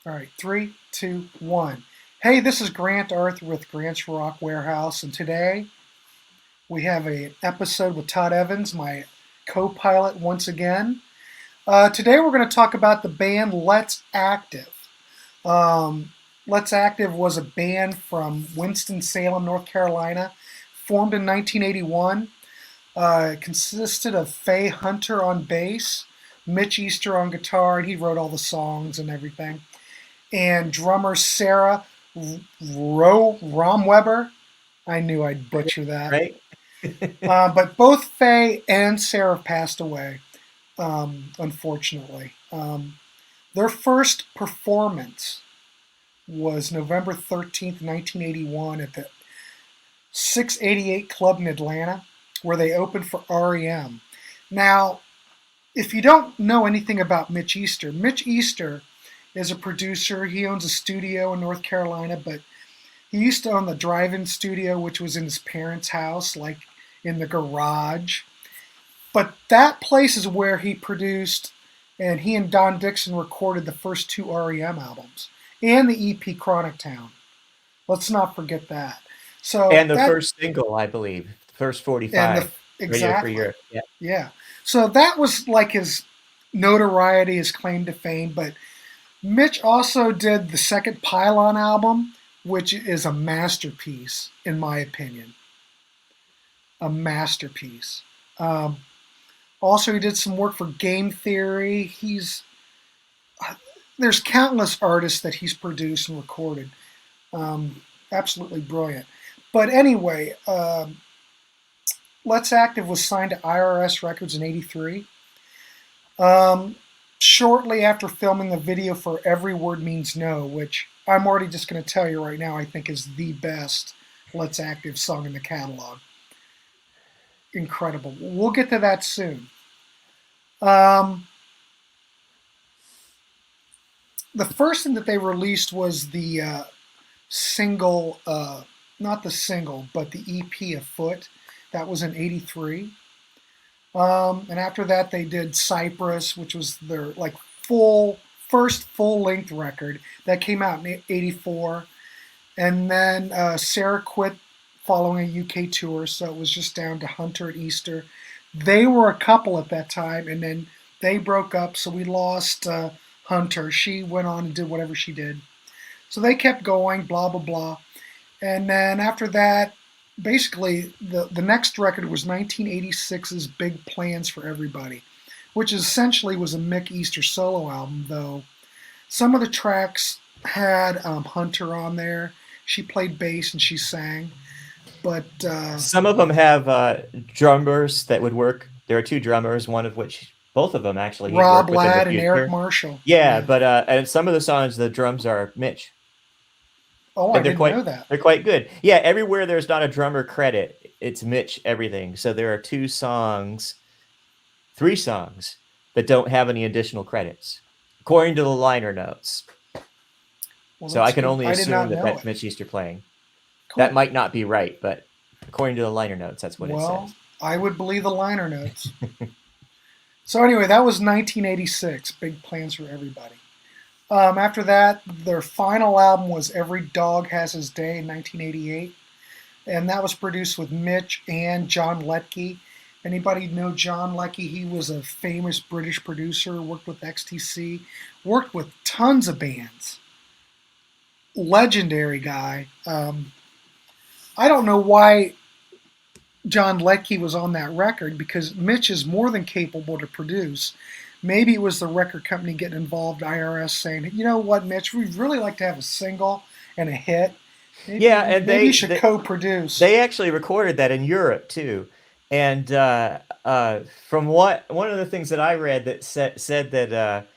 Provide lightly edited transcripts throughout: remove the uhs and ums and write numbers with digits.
All right, 3, 2, 1. Hey, this is Grant Arthur with Grant's Rock Warehouse, and today we have an episode with Todd Evans, my co-pilot once again. Today we're going to talk about the band Let's Active. Let's Active was a band from Winston-Salem, North Carolina, formed in 1981. It consisted of Faye Hunter on bass, Mitch Easter on guitar, and he wrote all the songs and everything, and drummer Sarah Romweber. I knew I'd butcher that. Right? But both Faye and Sarah passed away, unfortunately. Their first performance was November 13th, 1981 at the 688 Club in Atlanta, where they opened for REM. Now, if you don't know anything about Mitch Easter is a producer. He owns a studio in North Carolina, but he used to own the drive-in studio, which was in his parents' house, like in the garage. But that place is where he produced, and he and Don Dixon recorded the first two REM albums and the EP Chronic Town. Let's not forget that. So And the that first single, I believe, the first and 45, Radio Free exactly, Europe. Yeah. yeah. So that was like his notoriety, his claim to fame. But Mitch also did the second Pylon album, which is a masterpiece, in my opinion. A masterpiece. Um, Also, he did some work for Game Theory. There's countless artists that he's produced and recorded. Absolutely brilliant. But anyway, Let's Active was signed to IRS Records in '83. Um, Shortly after filming the video for Every Word Means No, which I'm already just going to tell you right now, I think is the best Let's Active song in the catalog. Incredible. We'll get to that soon. Um, the first thing that they released was the single, not the single, but the EP Afoot. That was in '83. And after that, they did Cyprus, which was their like first full length record that came out in '84. And then Sarah quit following a UK tour, so it was just down to Hunter and Easter. They were a couple at that time, and then they broke up, so we lost Hunter. She went on and did whatever she did. So they kept going, blah, blah, blah. And then after that, basically, the next record was 1986's Big Plans for Everybody, which essentially was a Mick Easter solo album, though some of the tracks had Hunter on there. She played bass and she sang. But Some of them have drummers that would work. There are two drummers, one of which, both of them actually, he'd Rob work with in the Ladd and Eric future. Marshall. Yeah, Yeah. but and some of the songs, the drums are Mitch, Oh, I and didn't know that. they're quite good. Yeah, everywhere there's not a drummer credit, it's Mitch everything. So there are three songs that don't have any additional credits, according to the liner notes. Well, So I that's can good. only I did assume not that know that's it. Mitch Easter playing. That Cool. might not be right, but according to the liner notes, that's what it Well, says. I would believe the liner notes. So anyway, that was 1986. Big Plans for Everybody. After that, their final album was Every Dog Has His Day in 1988, and that was produced with Mitch and John Letke. Anybody know John Letke? He was a famous British producer, worked with XTC, worked with tons of bands. Legendary guy. I don't know why John Letke was on that record because Mitch is more than capable to produce. Maybe it was the record company getting involved, IRS, saying, you know what, Mitch, we'd really like to have a single and a hit. Yeah, Maybe and maybe you should co-produce. they actually recorded that in Europe too. And from what one of the things that I read that said that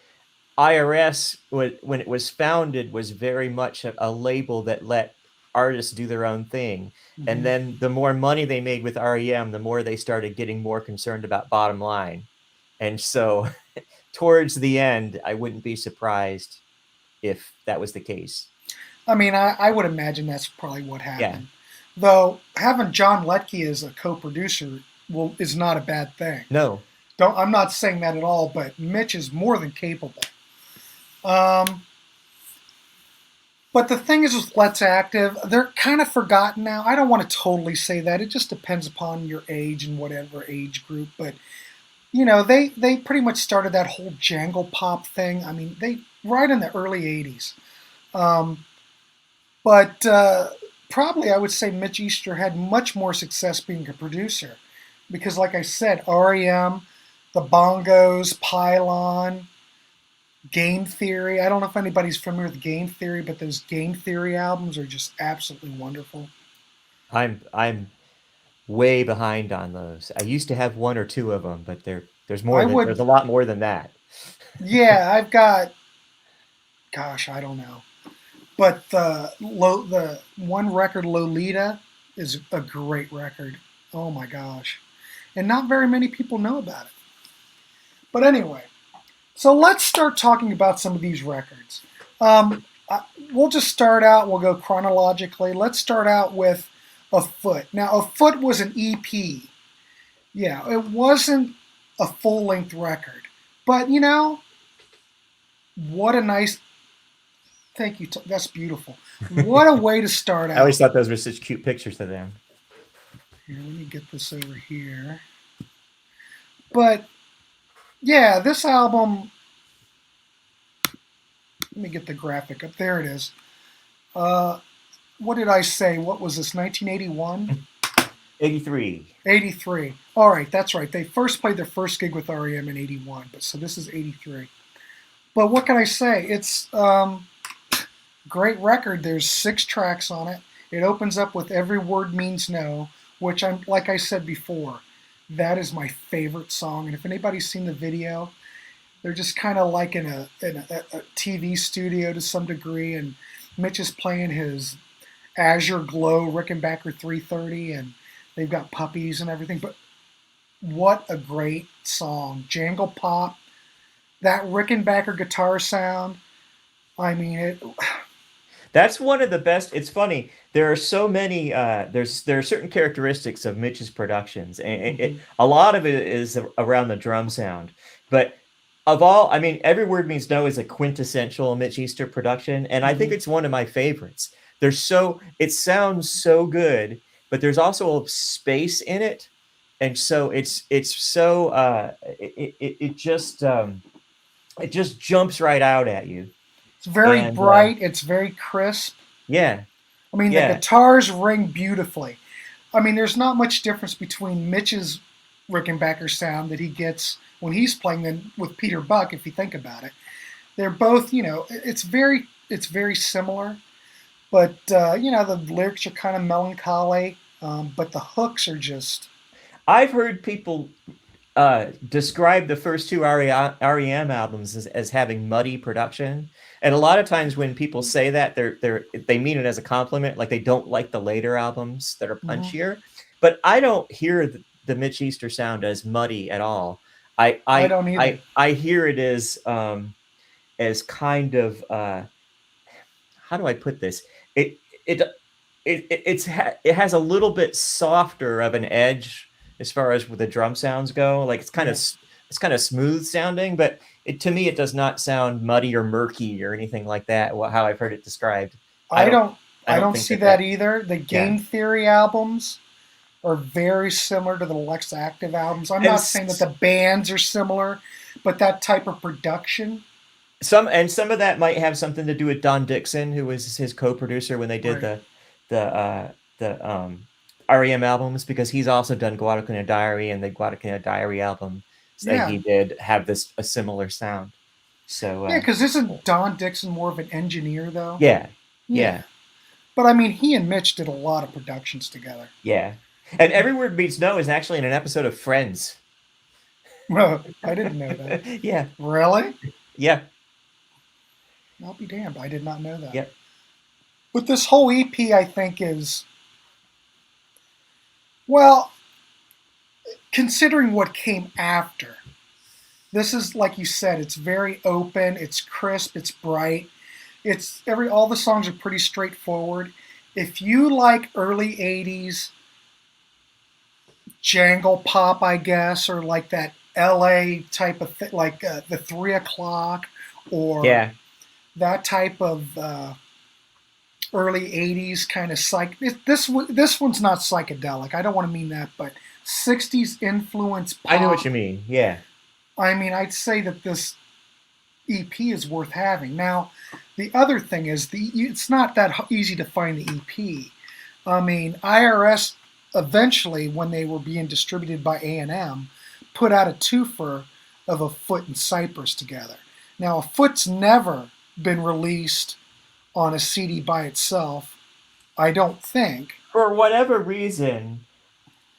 IRS, when it was founded, was very much a label that let artists do their own thing. And Hmm. then the more money they made with REM, the more they started getting more concerned about bottom line. And so towards the end, I wouldn't be surprised if that was the case. I mean, I would imagine that's probably what Yeah. happened. Though having John Letke as a co-producer is not a bad thing. No. Don't I'm not saying that at all, but Mitch is more than capable. Um, But the thing is with Let's Active, they're kind of forgotten now. I don't want to totally say that. It just depends upon your age and whatever age group. But they pretty much started that whole jangle pop thing. I mean, they right in the early '80s. Um, but probably I would say Mitch Easter had much more success being a producer because, like I said, REM, the Bongos, Pylon, Game Theory. I don't know if anybody's familiar with Game Theory, but those Game Theory albums are just absolutely wonderful. I'm way behind on those. I used to have one or two of them, but I would, there's a lot more than that. yeah, I've got, gosh, I don't know, but the one record Lolita is a great record. Oh my gosh, and not very many people know about it. But anyway, so let's start talking about some of these records. We'll just start out. We'll go chronologically. Let's start out with A Foot. Now, A Foot was an EP. Yeah, it wasn't a full-length record, but what a nice. Thank you. That's beautiful. What a way to start I out. always thought those were such cute pictures of them. Here, let me get this over here. But yeah, this album. Let me get the graphic up. There it is. What did I say? What was this? 1981. 83. 83. All right, that's right. They first played their first gig with REM in 81, but so this is 83. But what can I say? It's great record. There's 6 tracks on it. It opens up with Every Word Means No, which like I said before, that is my favorite song. And if anybody's seen the video, they're just kind of like in a TV studio to some degree, and Mitch is playing his Azure Glow Rickenbacker 330, and they've got puppies and everything. But what a great song. Jangle pop, that Rickenbacker guitar sound. I mean, That's one of the best. It's funny. There are so many. There are certain characteristics of Mitch's productions, and a lot of it is around the drum sound. But of all, I mean, Every Word Means No is a quintessential Mitch Easter production, and I think it's one of my favorites. It sounds so good, but there's also a space in it, and so it's so it just jumps right out at you. it's very And bright. It's very crisp. yeah, I mean, the yeah, guitars ring beautifully. I mean, there's not much difference between Mitch's Rickenbacker sound that he gets when he's playing than with Peter Buck, if you think about it. They're both, it's very similar, but the lyrics are kind of melancholy, but the hooks are just. I've heard people describe the first two REM albums as having muddy production, and a lot of times when people say that, they mean it as a compliment, like they don't like the later albums that are Mhm. punchier. But I don't hear the Mitch Easter sound as muddy at all. I I I don't either. I hear it as kind of how do I put this? It it it has a little bit softer of an edge as far as the drum sounds go. Like Yeah. it's kind of smooth sounding, but to me it does not sound muddy or murky or anything like that. How I've heard it described. I I don't don't. I I don't don't think see that that either. The yeah. Game Theory albums are very similar to the Lex Active albums. I'm And not saying that the bands are similar, but that type of production. some of that might have something to do with Don Dixon, who was his co-producer when they did Right. the REM albums, because he's also done Guadalcanal Diary, and the Guadalcanal Diary album that Yeah. he did have a similar sound. So Yeah, because isn't Don Dixon more of an engineer, though? yeah, Yeah. yeah, But I mean, he and Mitch did a lot of productions together. yeah. And Every Word Means No is actually in an episode of Friends. I didn't know that. Yeah, Really? yeah, I'll be damned. I did not know that. yeah. But this whole EP, I think, is, well, considering what came after, this is, like you said, it's very open, it's crisp, it's bright. All the songs are pretty straightforward. If you like early 80s jangle pop, I guess, or like that LA type of thing, like the 3 o'clock, or Yeah. that type of early '80s kind of this one's not psychedelic. I don't want to mean that, but '60s influence I know what pop. you mean. Yeah. I mean, I'd say that this EP is worth having. Now, the other thing is it's not that easy to find the EP. I mean, IRS eventually, when they were being distributed by A&M, put out a twofer of A Foot in Cyprus together. Now, A Foot's never been released on a CD by itself, I don't think. For whatever reason,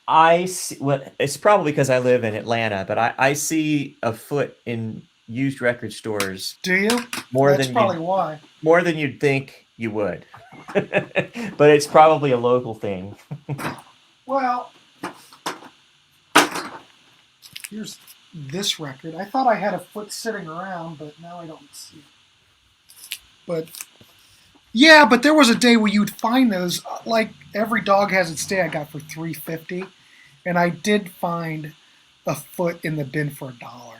I see, well, it's probably because I live in Atlanta, but I see A Foot in used record stores Do you? more That's than probably why. more than you'd think you would. But it's probably a local thing. Well, here's this record. I thought I had A Foot sitting around, but now I don't see it. But yeah, but there was a day where you'd find those. Like every dog has its day. I got for $3.50, and I did find A Foot in the bin for $1.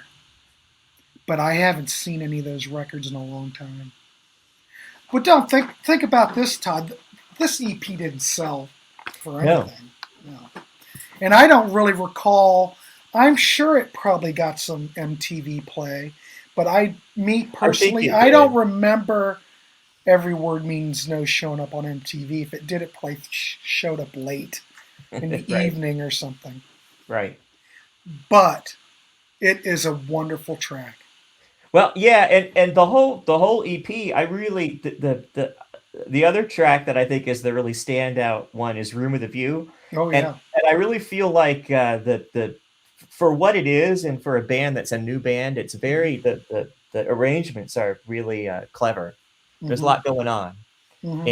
But I haven't seen any of those records in a long time. But don't think about this, Todd. This EP didn't sell for No. anything. No. And I don't really recall. I'm sure it probably got some MTV play, but me personally, I don't remember Every Word Means No showing up on MTV. If it did, it probably showed up late in the Right. evening or something. Right. But it is a wonderful track. Well, yeah, and the whole EP, I really the other track that I think is the really standout one is Room with a View. Oh And yeah. I really feel like the for what it is and for a band that's a new band, it's very the arrangements are really clever. There's a lot going on. Mm-hmm.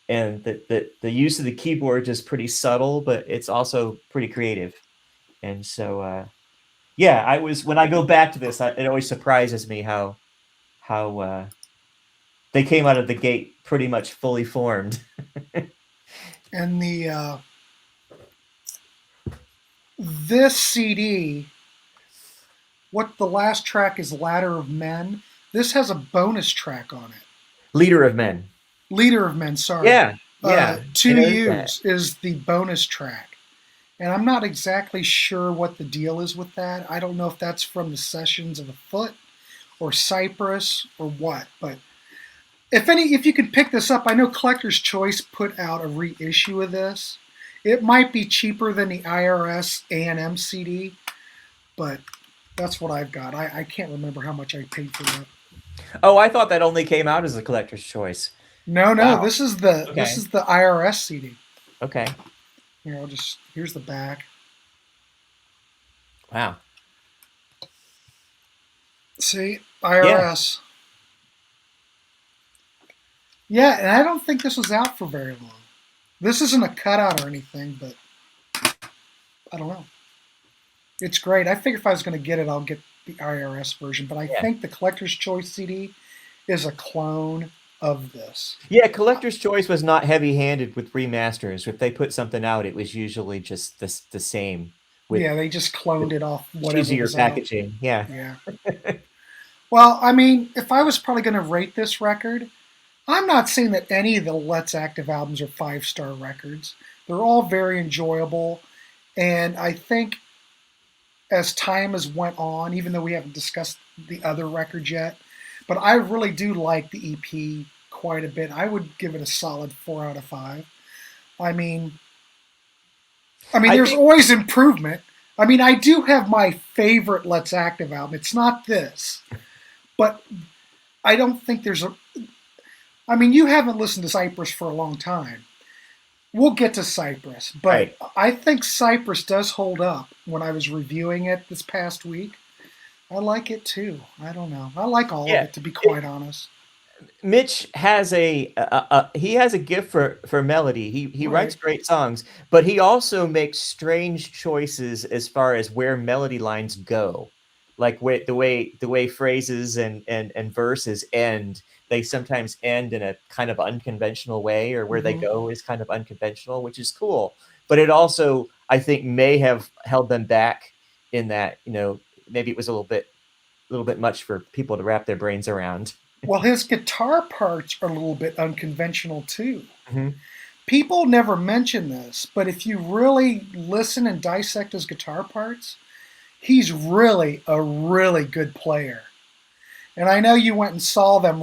And the use of the keyboard is pretty subtle, but it's also pretty creative. And so yeah, when I go back to this, it always surprises me how they came out of the gate pretty much fully formed. And this CD, what the last track is Ladder of Men. This has a bonus track on it. Leader of Men. Leader of Men, sorry. Yeah. To Use is the bonus track. And I'm not exactly sure what the deal is with that. I don't know if that's from the sessions of A Foot or Cyprus or what. But if you could pick this up, I know Collector's Choice put out a reissue of this. It might be cheaper than the IRS A&M CD, but that's what I've got. I can't remember how much I paid for that. Oh, I thought that only came out as a Collector's Choice. No, Wow. this is the IRS CD. Okay. Here, here's the back. Wow. See, IRS. Yeah, and I don't think this was out for very long. This isn't a cutout or anything, but I don't know. It's great. I figured if I was going to get it, I'll get the IRS version, but I think the Collector's Choice CD is a clone of this. Yeah, Collector's Choice was not heavy-handed with remasters. If they put something out, it was usually just the same. Yeah, they just cloned it off whatever easier was packaging. Out. Yeah. Well, I mean, if I was probably going to rate this record, I'm not saying that any of the Let's Active albums are 5-star records. They're all very enjoyable, and I think as time has went on, even though we haven't discussed the other records yet, but I really do like the EP quite a bit. I would give it a solid 4 out of 5. I mean, there's always improvement. I mean, I do have my favorite Let's Active album. It's not this, but I don't think there's a. I mean, you haven't listened to Cyprus for a long time. We'll get to Cyprus, but I think Cyprus does hold up. When I was reviewing it this past week, I like it too. I don't know. I like all of it, to be quite honest. Mitch has he has a gift for melody. He writes great songs, but he also makes strange choices as far as where melody lines go. Like the way phrases and verses end. They sometimes end in a kind of unconventional way, or where they go is kind of unconventional, which is cool. But it also, I think, may have held them back in that, maybe it was a little bit much for people to wrap their brains around. Well, his guitar parts are a little bit unconventional too. Hmm. People never mention this, but if you really listen and dissect his guitar parts, he's really a really good player. And I know you went and saw them,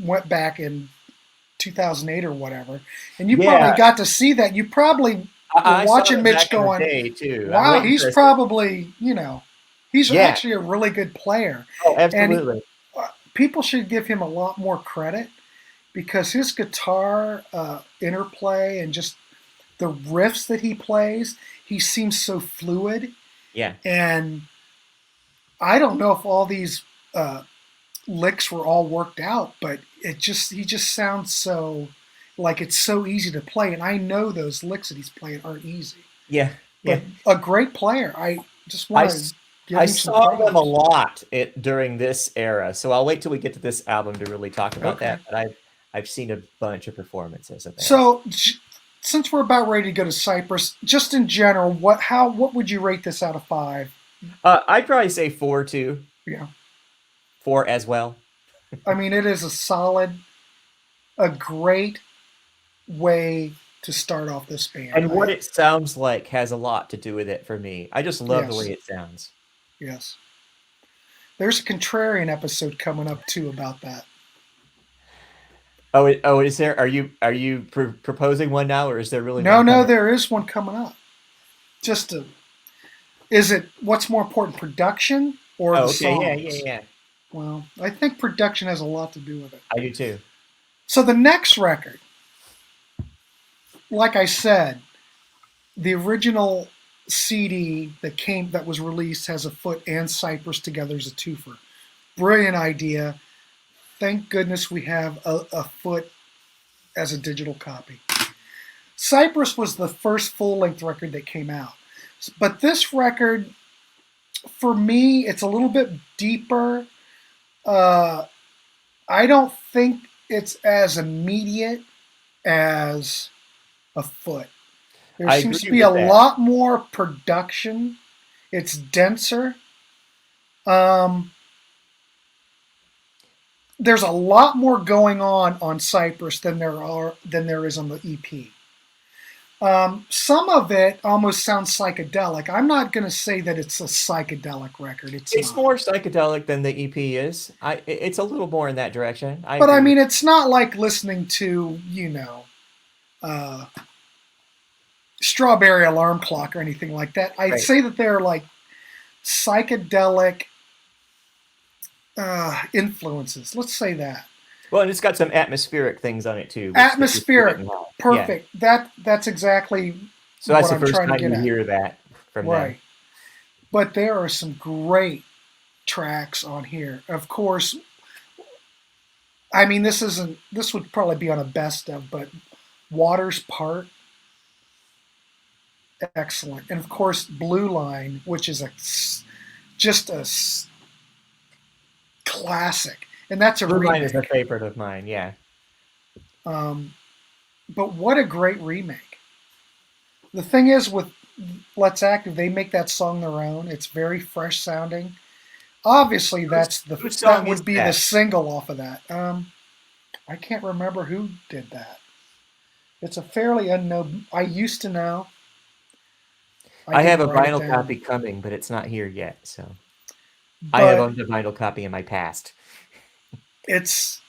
went back in 2008 or whatever, and you probably Yeah, got to see that. You probably were I saw watching them Mitch back in the going, day too. I'm wow, waiting he's for us. probably, he's Yeah. actually a really good player. Oh, And absolutely. people should give him a lot more credit because his guitar interplay and just the riffs that he plays, he seems so fluid. Yeah. And I don't know if all these uh, licks were all worked out, but he just sounds so like it's so easy to play. And I know those licks that he's playing aren't easy, Yeah. but Yeah. a great player. I just I, want to s- give I him some saw them a props. lot during this era, so I'll wait till we get to this album to really talk about Okay. that. But I've seen a bunch of performances of theirs. So since we're about ready to go to Cyprus, just in general, what would you rate this out of 5? I'd probably say 4 too, Yeah. 4 as well. I mean, it is a great way to start off this band. And what it sounds like has a lot to do with it for me. I just love the Yes, way it sounds. yes. There's a Contrarian episode coming up too about that. Oh, is there? Are you proposing one now, or is there really No, one no, coming? there is one coming up. Just to, is it what's more important, production or the Oh, okay, yeah, yeah, songs? yeah. Well, I think production has a lot to do with it. I do too. So the next record, like I said, the original CD that was released has a foot and Cyprus together as a twofer. Brilliant idea. Thank goodness we have a foot as a digital copy. Cyprus was the first full length record that came out. But this record, for me, it's a little bit deeper. Uh, I don't think it's as immediate as a foot. There I seems to agree be a with that. lot more production. It's denser. Um, there's a lot more going on Cyprus than there is on the EP. Some of it almost sounds psychedelic. I'm not going to say that it's a psychedelic record. It's It's not. more psychedelic than the EP is. It's a little more in that direction. I But I agree with. mean, it's not like listening to uh, Strawberry Alarm Clock or anything like that. I'd Right. say that they're like psychedelic influences. Let's say that. Well, and it's got some atmospheric things on it too, which is good Atmospheric, and well. Yeah. perfect. That's exactly So that's what the I'm first trying to time get you at. hear that from them. Right. But there are some great tracks on here. Of course, I mean this would probably be on a best of, but Waters Part, excellent. And of course Blue Line, which is just a classic. And that's a Blue Line is a remake. favorite of mine. Yeah. Um, but what a great remake. The thing is with Let's Active, they make that song their own. It's very fresh sounding. Obviously, Whose that song is would be the that? single off of that. I can't remember who did that. It's a fairly unknown. I used to know. I I have didn't a write it vinyl down, copy coming, but it's not here yet. So I have but owned a vinyl copy in my past. it's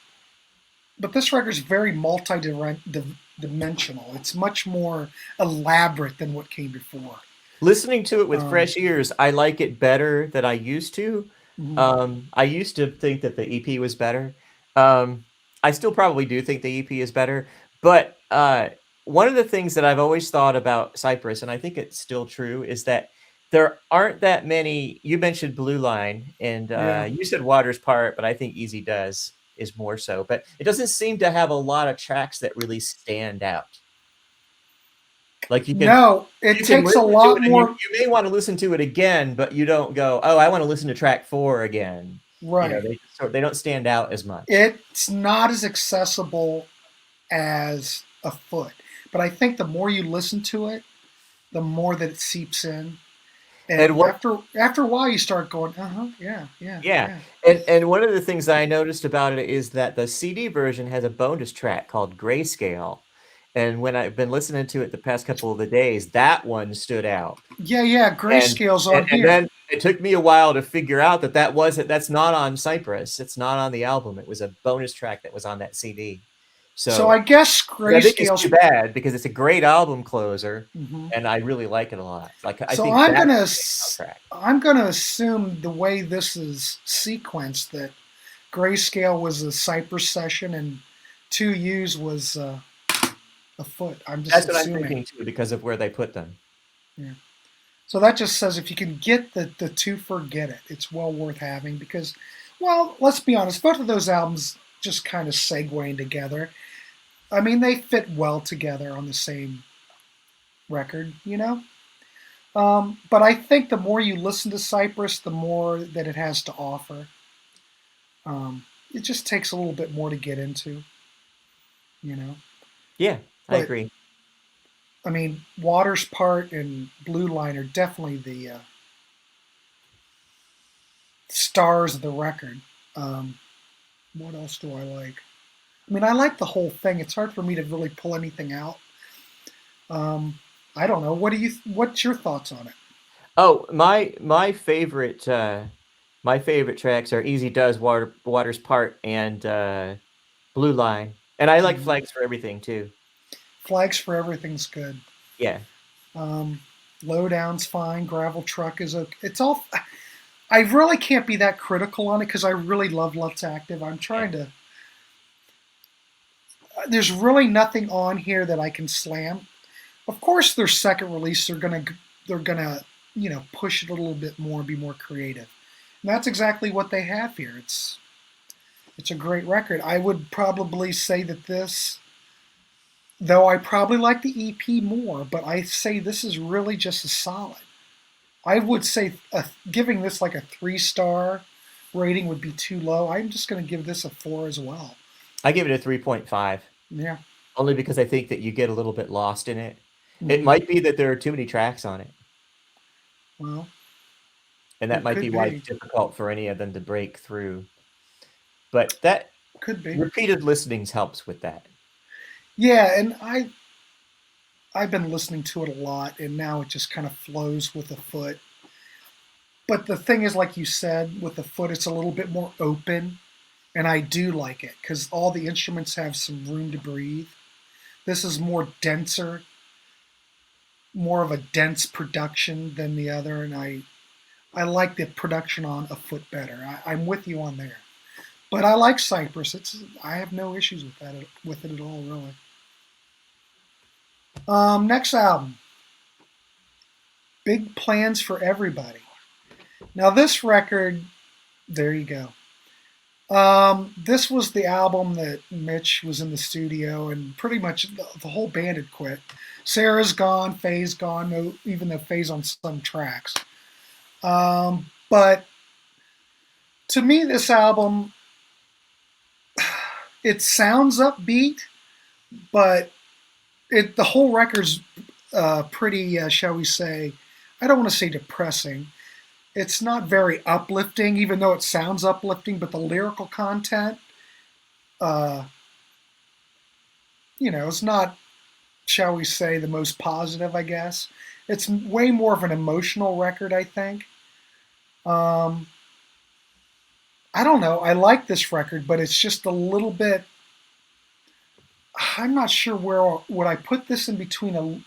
but this record's very multi-dimensional. It's much more elaborate than what came before. Listening to it with Um, fresh ears, I like it better than I used to. mhm. I used to think that the EP was better. Um, I still probably do think the EP is better, but one of the things that I've always thought about Cypress, and I think it's still true, is that there aren't that many. You mentioned Blue Line, and Yeah. you said Waters Part, but I think Easy Does is more so. But it doesn't seem to have a lot of tracks that really stand out. Like No, it you can takes a listen to lot it and you, more. you may want to listen to it again, but you don't go, oh, I want to listen to track 4 again. Right. They don't stand out as much. It's not as accessible as a foot, but I think the more you listen to it, the more that it seeps in. And And what after a while, you start going, yeah, yeah, Yeah, yeah. and one of the things I noticed about it is that the CD version has a bonus track called Grayscale, and when I've been listening to it the past couple of the days, that one stood out. Yeah, yeah, And Grayscale's and on and here. then it took me a while to figure out that that's not on Cyprus, it's not on the album, it was a bonus track that was on that CD. So I So, guess which I think is too Grayscale's. bad because it's a great album closer, Mhm. and I really like it a lot. Like, I So think that's the soundtrack. I'm gonna assume the way this is sequenced that Grayscale was a Cypress session and 2Us was a foot. I'm just That's what I'm assuming. thinking too because of where they put them. Yeah. So that just says if you can get the two, forget it. It's well worth having because, well, let's be honest, both of those albums just kind of segueing together. I mean, they fit well together on the same record, you know? But I think the more you listen to Cypress, the more that it has to offer. It just takes a little bit more to get into, you know? Yeah, I But, agree. I mean, Waters Part and Blue Line are definitely the stars of the record. Um, what else do I like? I mean, I like the whole thing. It's hard for me to really pull anything out. Um, I don't know. What's your thoughts on it? Oh, my favorite tracks are Easy Does, Waters Part, and Blue Line. And I like Mhm. Flags for Everything too. Flags for Everything's good. Yeah. Um, Lowdown's fine. Gravel Truck is okay. It's all. I really can't be that critical on it because I really love Let's Active. I'm Yeah. trying to. There's really nothing on here that I can slam. Of course, their second release, they're gonna push it a little bit more and be more creative. And that's exactly what they have here. It's a great record. I would probably say that this, though I probably like the EP more, but I say this is really just a solid. I would say giving this like a 3-star rating would be too low. I'm just going to give this a 4 as well. I give it a 3.5, Yeah. only because I think that you get a little bit lost in it. It Hmm. might be that there are too many tracks on it, Well, and that it might be could why be. it's difficult for any of them to break through. But that Could be. repeated listenings helps with that. Yeah, and I've been listening to it a lot, and now it just kind of flows with the foot. But the thing is, like you said, with the foot, it's a little bit more open, and I do like it because all the instruments have some room to breathe. This is more denser, more of a dense production than the other, and I like the production on a foot better. I'm with you on there, but I like Cypress. I have no issues with it at all, really. Next album, Big Plans for Everybody. Now this record, there you go. This was the album that Mitch was in the studio, and pretty much the whole band had quit. Sarah's gone, Faye's gone, no, even though Faye's on some tracks. But to me, this album, it sounds upbeat, but the whole record's pretty, shall we say, I don't want to say depressing. It's not very uplifting, even though it sounds uplifting, but the lyrical content, uh, it's not, shall we say, the most positive, I guess. It's way more of an emotional record, I think. Um, I don't know. I like this record, but it's just a little bit. I'm not sure where would I put this in between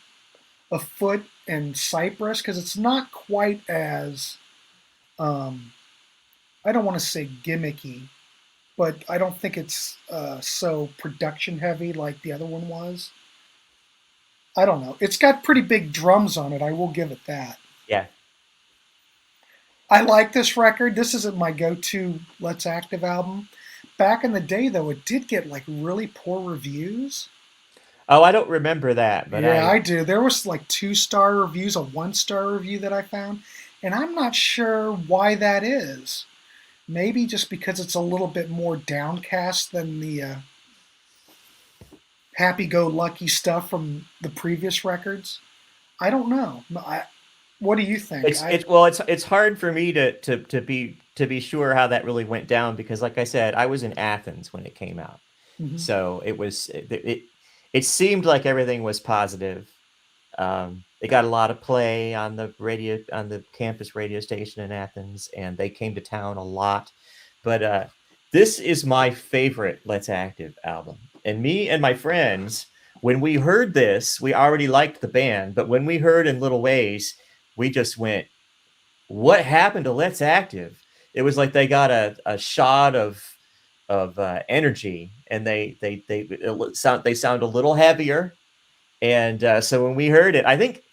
a foot and Cypress because it's not quite as um, I don't want to say gimmicky, but I don't think it's so production heavy like the other one was. I don't know. It's got pretty big drums on it. I will give it that. Yeah. I like this record. This isn't my go-to Let's Active album. Back in the day, though, it did get like really poor reviews. Oh, I don't remember that, but Yeah, I I do. There was like 2-star reviews, a 1-star review that I found, and I'm not sure why that is. Maybe just because it's a little bit more downcast than the happy-go-lucky stuff from the previous records. I don't know. What do you think? It's hard for me to be sure how that really went down because, like I said, I was in Athens when it came out, Mhm. so it seemed like everything was positive. They got a lot of play on the radio on the campus radio station in Athens, and they came to town a lot. But this is my favorite Let's Active album, and me and my friends, when we heard this, we already liked the band, but when we heard In Little Ways, we just went, "What happened to Let's Active?" It was like they got a shot of energy, and they sound a little heavier. And so when we heard it, I think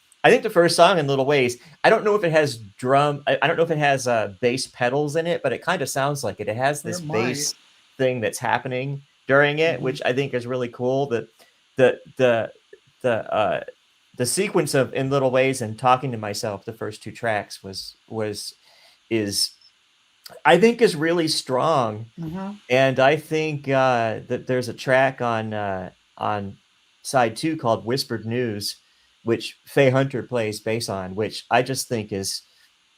the first song in Little Ways, I don't know if it has I don't know if it has bass pedals in it, but it kind of sounds like it. It has this It might. bass thing that's happening during it, Mhm. which I think is really cool. The the the uh, the sequence of In Little Ways and Talking to Myself, the first two tracks is I think is really strong. Mhm. And I think that there's a track on side two called "Whispered News," which Faye Hunter plays bass on, which I just think is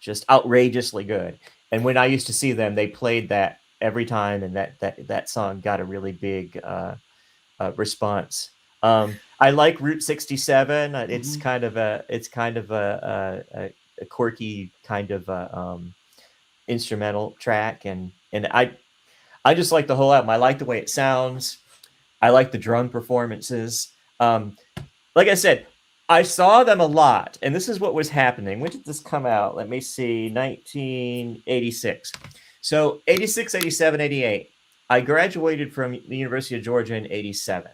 just outrageously good. And when I used to see them, they played that every time, and that song got a really big response. I like Route 67. Mhm. It's kind of a quirky kind of instrumental track, and I just like the whole album. I like the way it sounds. I like the drum performances. Um, like I said, I saw them a lot, and this is what was happening. When did this come out? Let me see, 1986. So 86, 87, 88. I graduated from the University of Georgia in 87.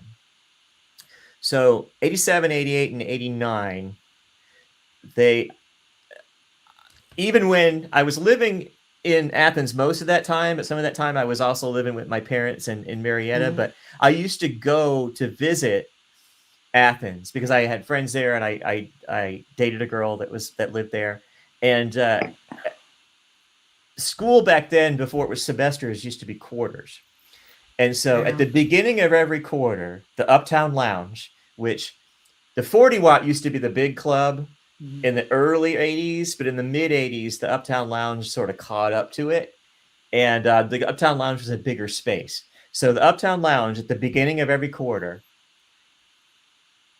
So 87, 88, and 89, they, even when I was living in Athens most of that time, but some of that time I was also living with my parents in Marietta. Mhm. But I used to go to visit Athens because I had friends there, and I dated a girl that lived there. And school back then, before it was semesters, used to be quarters. And so at Yeah. the beginning of every quarter, the Uptown Lounge, which the 40 Watt used to be the big club Mhm. in the early 80s, but in the mid 80s, the Uptown Lounge sort of caught up to it. And the Uptown Lounge was a bigger space. So the Uptown Lounge at the beginning of every quarter,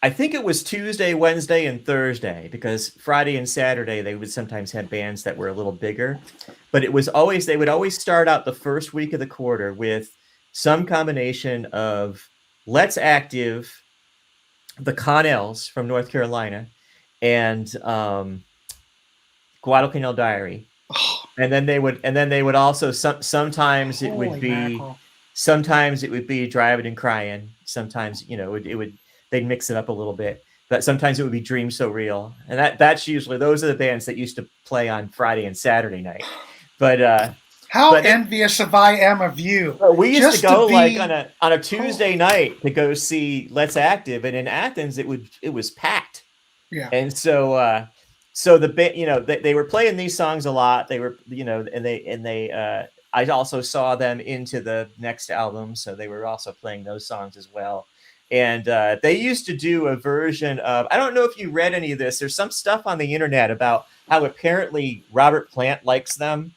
I think it was Tuesday, Wednesday, and Thursday, because Friday and Saturday they would sometimes have bands that were a little bigger. But they would always start out the first week of the quarter with some combination of Let's Active, the Connells from North Carolina, and Guadalcanal Diary. Oh, And then they would also holy mackerel. sometimes it would be Driving and Crying. Sometimes, it would they'd mix it up a little bit. But sometimes it would be Dream So Real. And that's usually, those are the bands that used to play on Friday and Saturday night. But How but then envious of I am of you. we used to Just to go like be. on a Oh, Tuesday night to go see Let's Active, and in Athens it was packed. yeah. And so the band, they were playing these songs a lot. They were, I also saw them into the next album, so they were also playing those songs as well. And they used to do a version of, I don't know if you read any of this. There's some stuff on the internet about how apparently Robert Plant likes them,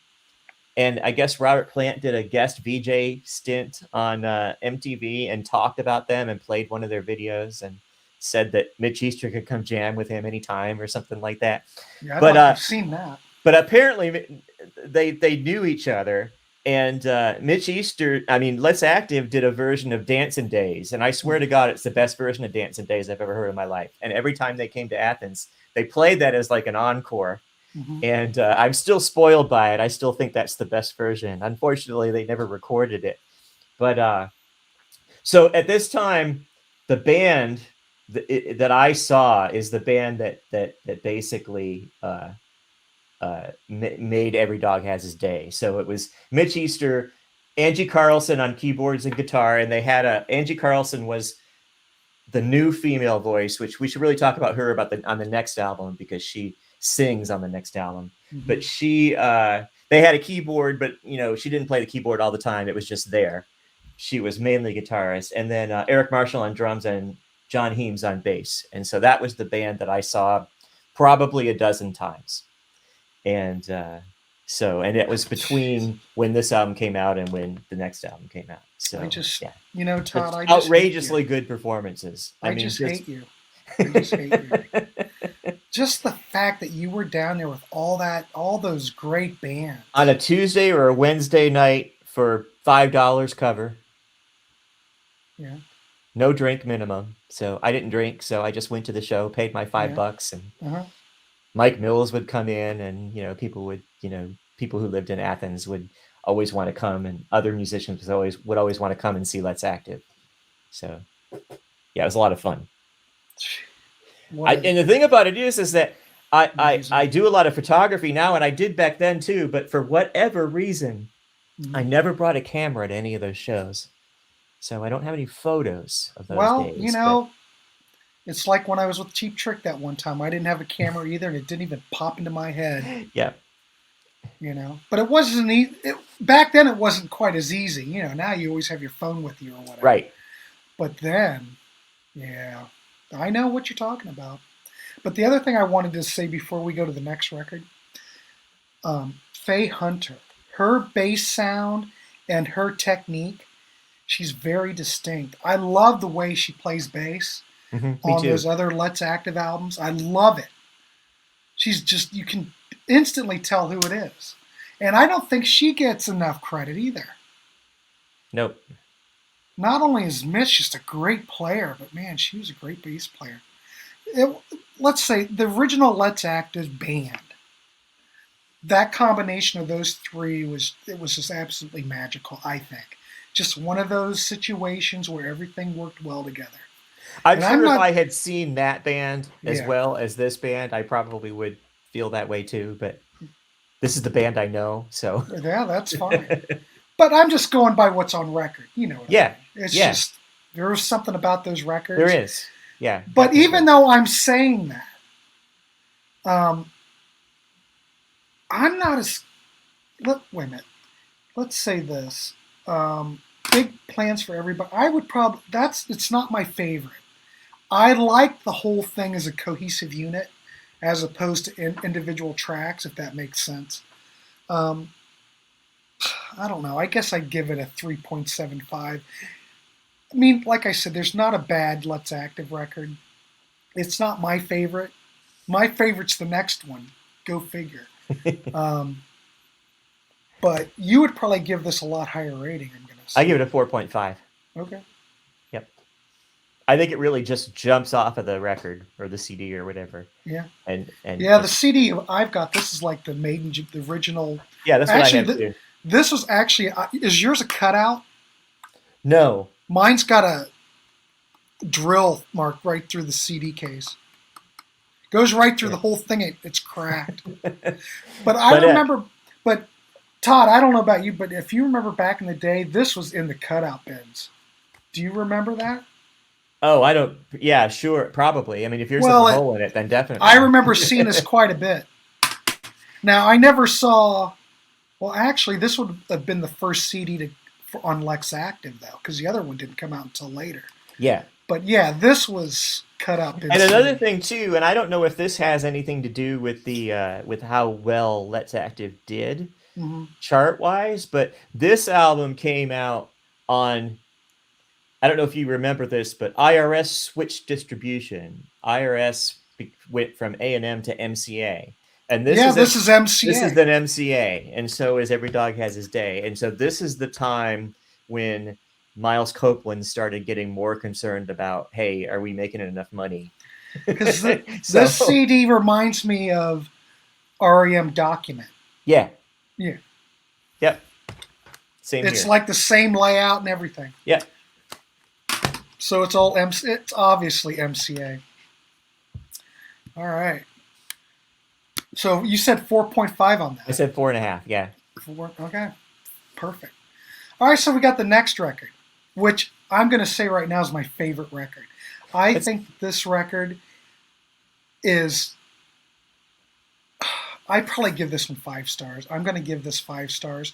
and I guess Robert Plant did a guest VJ stint on MTV and talked about them and played one of their videos and said that Mitch Easter could come jam with him anytime or something like that. Yeah, But I've seen that. but apparently they knew each other. And Mitch Easter, I mean, Let's Active did a version of Dancing Days, and I swear to God, it's the best version of Dancing Days I've ever heard in my life. And every time they came to Athens, they played that as like an encore. Mhm. And I'm still spoiled by it. I still think that's the best version. Unfortunately, they never recorded it. But so at this time, the band that I saw is the band that basically made Every Dog Has His Day. So it was Mitch Easter, Angie Carlson on keyboards and guitar, and they had Angie Carlson was the new female voice, which we should really talk about her on the next album, because she sings on the next album. Mhm. But they had a keyboard, but she didn't play the keyboard all the time. It was just there. She was mainly guitarist, and then Eric Marshall on drums and John Heems on bass. And so that was the band that I saw probably a dozen times. And and it was between when this album came out and when the next album came out. So Todd, I just outrageously good performances. I just hate you. I just hate you. Just the fact that you were down there with all those great bands on a Tuesday or a Wednesday night for $5 cover. Yeah. No drink minimum. So I didn't drink, so I just went to the show, paid my $5, and Mike Mills would come in, and people who lived in Athens would always want to come, and other musicians would always want to come and see Let's Active. So yeah, it was a lot of fun. And the thing about it is that I do a lot of photography now, and I did back then too, but for whatever reason, I never brought a camera to any of those shows. So I don't have any photos of those days. It's like when I was with Cheap Trick that one time. I didn't have a camera either, and it didn't even pop into my head. Yeah. But it wasn't back then. It wasn't quite as easy. Now you always have your phone with you or whatever. Right. But then, I know what you're talking about. But the other thing I wanted to say before we go to the next record, Faye Hunter, her bass sound and her technique, she's very distinct. I love the way she plays bass on those other Let's Active albums. I love it. She's just, you can instantly tell who it is. And I don't think she gets enough credit either. Nope. Not only is Mitch just a great player, but man, she was a great bass player. Let's say the original Let's Active band, that combination of those three was just absolutely magical, I think. Just one of those situations where everything worked well together. I'm sure if I had seen that band as well as this band, I probably would feel that way too, but this is the band I know, so. Yeah, that's fine. But I'm just going by what's on record, I mean. It's just, there was something about those records. There is, yeah. But even though I'm saying that, I'm not as, wait a minute, let's say this. Big Plans for Everybody, I would probably, it's not my favorite. I like the whole thing as a cohesive unit as opposed to individual tracks, if that makes sense. I don't know. I guess I'd give it a 3.75. I mean, like I said, there's not a bad Let's Active record. It's not my favorite. My favorite's the next one. Go figure. But you would probably give this a lot higher rating, I'm going to say. I give it a 4.5. Okay. Yep. I think it really just jumps off of the record or the CD or whatever. Yeah. And the CD I've got, this is like the original. Yeah, that's what I have too. This was actually, is yours a cutout? No. Mine's got a drill mark right through the CD case. Goes right through the whole thing. It's cracked. But I remember, but Todd, I don't know about you, but if you remember back in the day, this was in the cutout bins. Do you remember that? Oh, I don't. Yeah, sure. Probably. I mean, if you're a hole in it, then definitely. I remember seeing this quite a bit. Now, I never saw. Well, actually, this would have been the first CD on Let's Active, though, because the other one didn't come out until later. Yeah. But yeah, this was cut up. And another thing too, and I don't know if this has anything to do with the with how well Let's Active did chart-wise, but this album came out on. I don't know if you remember this, but Irs switched distribution. Irs went from A&M to MCA. And this is MCA. This is an MCA, and so is Every Dog Has His Day. And so this is the time when Miles Copeland started getting more concerned about, hey, are we making enough money? Because this CD reminds me of REM Document. Yeah. Yeah. Yep. Same It's here. like the same layout and everything. Yeah. So it's it's obviously MCA. All right. So you said 4.5 on that. I said 4.5, yeah. 4, okay. Perfect. All right, so we got the next record, which I'm going to say right now is my favorite record. I think this record is... I'd probably give this one 5 stars. I'm going to give this 5 stars.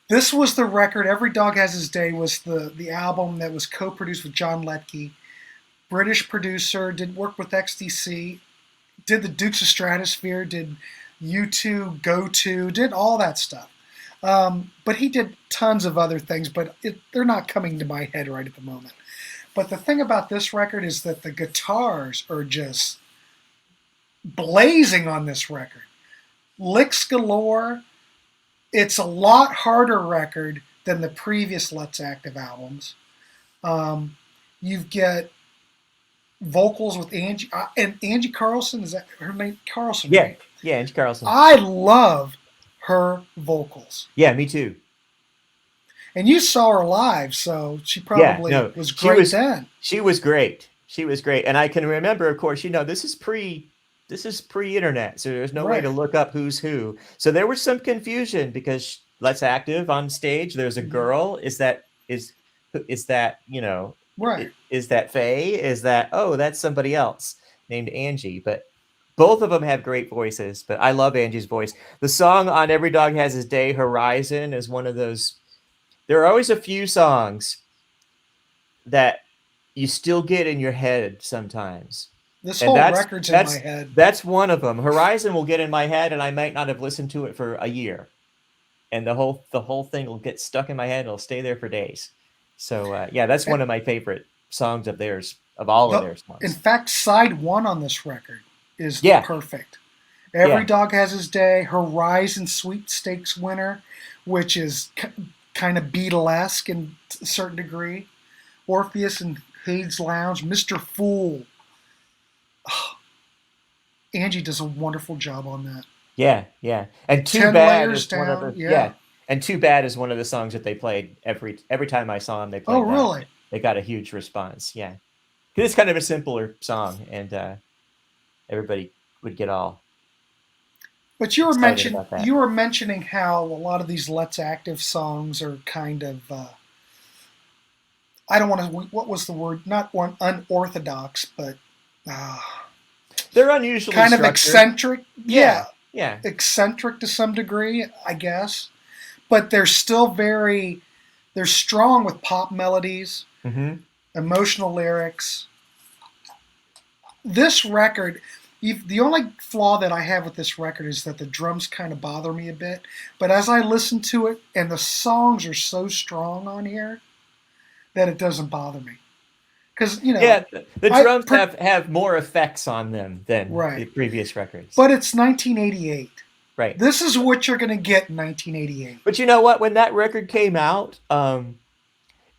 This was the record, Every Dog Has His Day was the album that was co-produced with John Letke. British producer, did work with XTC. did the Dukes of Stratosphere, did U2, Go To, did all that stuff. But he did tons of other things, but they're not coming to my head right at the moment. But the thing about this record is that the guitars are just blazing on this record. Licks galore. It's a lot harder record than the previous Let's Active albums. You get vocals with Angie and Angie Carlson. Is that her name? Carlson. Yeah, right? yeah, Angie Carlson. I love her vocals. Yeah, me too. And you saw her live, so she probably was great then. She was great. She was great. And I can remember, of course, this is pre-internet, so there's no way to look up who's who. So there was some confusion because Let's Active on stage, there's a girl. Is that right? Is that Faye? Is that, oh, that's somebody else named Angie? But both of them have great voices, but I love Angie's voice. The song on Every Dog Has His Day, Horizon, is one of those. There are always a few songs that you still get in your head sometimes. This whole record's in my head. That's one of them. Horizon will get in my head, and I might not have listened to it for a year, and the whole thing will get stuck in my head and it'll stay there for days. So that's one of my favorite songs of theirs, of all of their songs. In fact, side one on this record is perfect. Every Dog Has His Day, Horizon Sweepstakes Winner, which is kind of Beatlesque in a certain degree. Orpheus and Hades Lounge, Mr. Fool. Oh, Angie does a wonderful job on that. Yeah. And Too Bad is one of the And Too Bad is one of the songs that they played every time I saw them. They played. Oh, really? They got a huge response. Yeah, it's kind of a simpler song, and everybody would get all. But you were mentioning how a lot of these Let's Active songs are kind of. I don't want to. What was the word? Not unorthodox, but. They're unusually kind structured. Of eccentric. Yeah. Eccentric to some degree, I guess. But they're still they're strong with pop melodies, emotional lyrics. This record, the only flaw that I have with this record is that the drums kind of bother me a bit. But as I listen to it, and the songs are so strong on here, that it doesn't bother me. Because, the drums have more effects on them than the previous records. But it's 1988. Right. This is what you're going to get in 1988. But you know what? When that record came out,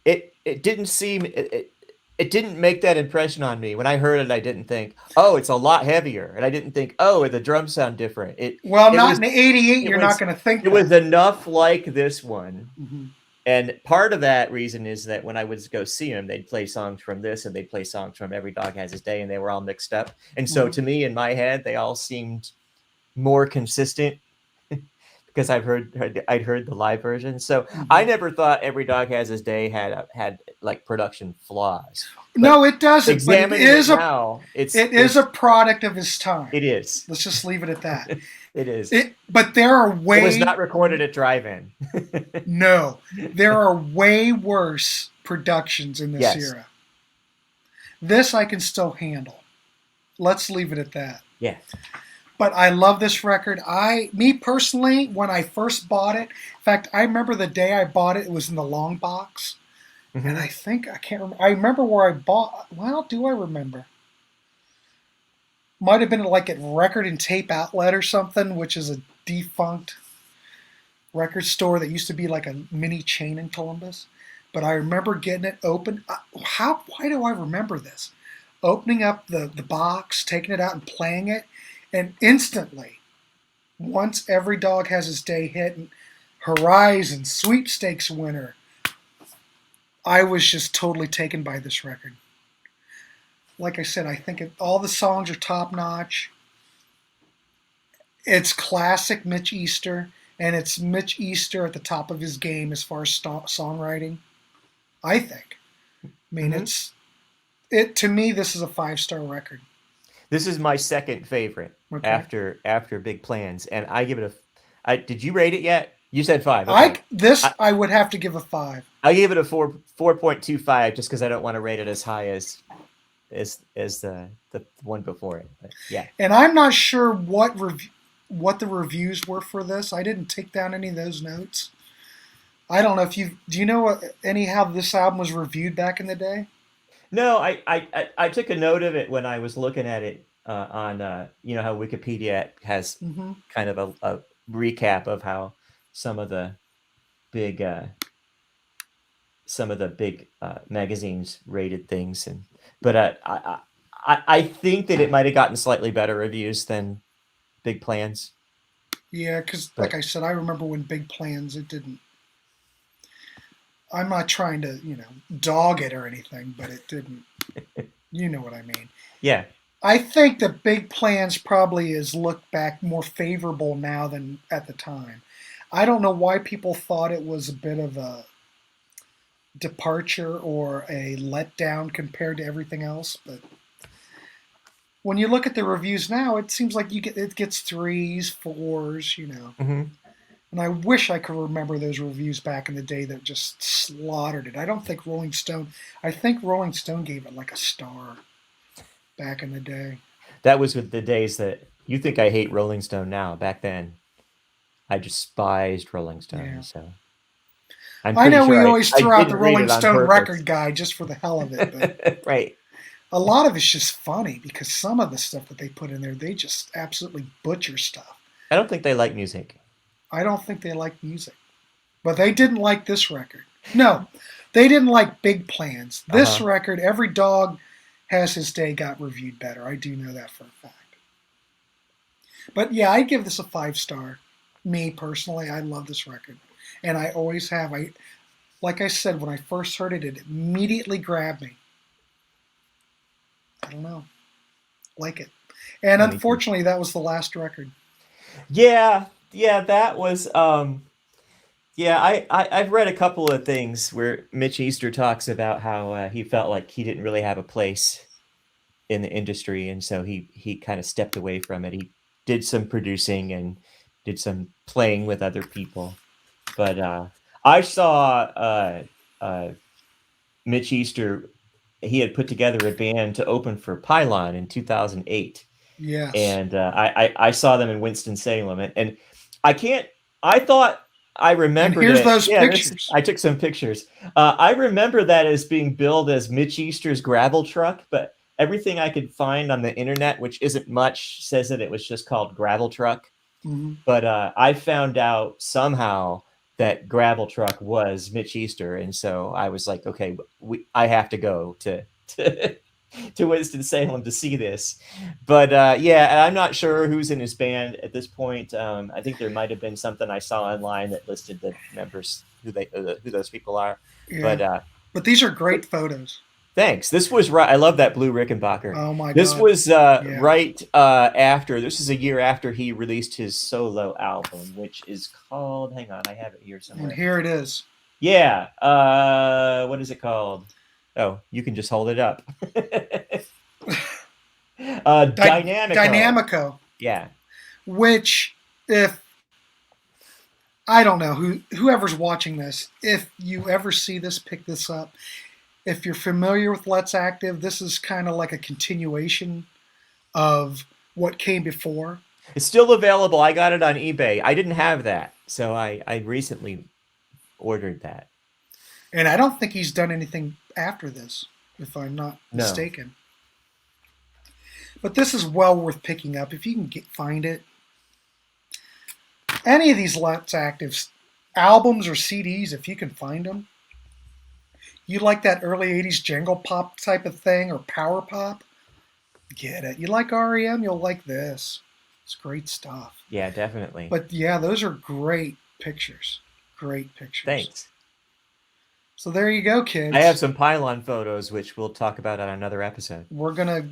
it didn't seem it didn't make that impression on me. When I heard it, I didn't think, oh, it's a lot heavier, and I didn't think, oh, the drums sound different. Not in '88. You're not going to think it was enough like this one. Mm-hmm. And part of that reason is that when I would go see them, they'd play songs from this and they'd play songs from Every Dog Has His Day, and they were all mixed up. And so to me, in my head, they all seemed more consistent because I'd heard the live version. So I never thought Every Dog Has His Day had like production flaws. No, it doesn't. Examining it is now, it is a product of his time. It is. Let's just leave it at that. It is. But there are way. It was not recorded at drive-in. No, there are way worse productions in this era. This I can still handle. Let's leave it at that. Yeah. But I love this record. Me personally, when I first bought it, in fact, I remember the day I bought it, it was in the long box. Mm-hmm. And I can't remember. I remember where I bought, do I remember? Might have been like at Record and Tape Outlet or something, which is a defunct record store that used to be like a mini chain in Columbus. But I remember getting it open. Why do I remember this? Opening up the box, taking it out and playing it. And instantly, once Every Dog Has His Day hit, and Horizon, Sweepstakes Winner, I was just totally taken by this record. Like I said, I think all the songs are top-notch. It's classic Mitch Easter, and it's Mitch Easter at the top of his game as far as songwriting, I think. I mean, to me, this is a 5-star record. This is my second favorite after Big Plans, and I give it did you rate it yet? You said 5. Okay. I would have to give a 5. I gave it a 4.25 just because I don't want to rate it as high as as the one before it. But yeah. And I'm not sure what the reviews were for this. I didn't take down any of those notes. I don't know if you do. You know what, anyhow this album was reviewed back in the day? No, I took a note of it when I was looking at it on you know how Wikipedia has Mm-hmm. kind of a recap of how some of the big magazines rated things, and but I think that it might have gotten slightly better reviews than Big Plans. Yeah, because like But I said, I remember when Big Plans. It didn't. I'm not trying to dog it or anything, but it didn't. You know what I mean. yeah, I think the Big Plans probably is looked back more favorable now than at the time. I don't know why people thought it was a bit of a departure or a letdown compared to everything else, but when you look at the reviews now, it seems like it gets threes, fours. hmm And I wish I could remember those reviews back in the day that just slaughtered it. I think Rolling Stone gave it like a star back in the day. that was with the days that you think I hate Rolling Stone now. Back then, I despised Rolling Stone. Yeah. So I'm I pretty know sure we I always I throw out didn't the read Rolling it on Stone purpose. record guide just for the hell of it, but Right. a lot of it's just funny because some of the stuff that they put in there, they just absolutely butcher stuff. I don't think they like music. I don't think they like music, but they didn't like this record. No, they didn't like Big Plans. This Uh-huh. record, Every Dog Has His Day, got reviewed better. I do know that for a fact. But yeah, I give this a 5 star. Me personally, I love this record, and I always have. Like I said, when I first heard it, it immediately grabbed me. I don't know, like it. And Yeah, me too. unfortunately, that was the last record. Yeah, yeah, that was yeah, I've read a couple of things where Mitch Easter talks about how he felt like he didn't really have a place in the industry, and so he kind of stepped away from it. He did some producing and did some playing with other people. But I saw uh Mitch Easter, he had put together a band to open for Pylon in 2008. Yes. And I saw them in Winston-Salem, and I can't. I thought I And remembered here's it. those Yeah, this. pictures. I took some pictures. I remember that as being billed as Mitch Easter's gravel truck, but everything I could find on the internet, which isn't much, says that it was just called gravel truck. Hmm. But I found out somehow that gravel truck was Mitch Easter, and so I was like, okay, I have to go to to Winston-Salem to see this. But yeah, I'm not sure who's in his band at this point. I think there might have been something I saw online that listed the members, who those people are. Yeah. But But these are great photos. thanks. This was right. I love that blue Rickenbacker. Oh my This God. was Yeah. right after. This is a year after he released his solo album, which is called. Hang on, I have it here And somewhere. here it is. Yeah. What is it called? Oh, you can just hold it up. Dynamico. Dynamico, Yeah. which if I don't know whoever's watching this, if you ever see this, pick this up. If you're familiar with Let's Active, this is kind of like a continuation of what came before. It's still available. I got it on eBay. I didn't have that, so I recently ordered that. And I don't think he's done anything after this, if I'm not No. mistaken. But this is well worth picking up if you can find it. Any of these Let's Active albums or CDs, if you can find them. You like that early 80s jangle pop type of thing or power pop? Get it. You like REM? You'll like this. It's great stuff. Yeah, definitely. But yeah, those are great pictures. Great pictures. Thanks. So there you go, kids. I have some pylon photos, which we'll talk about on another episode. We're gonna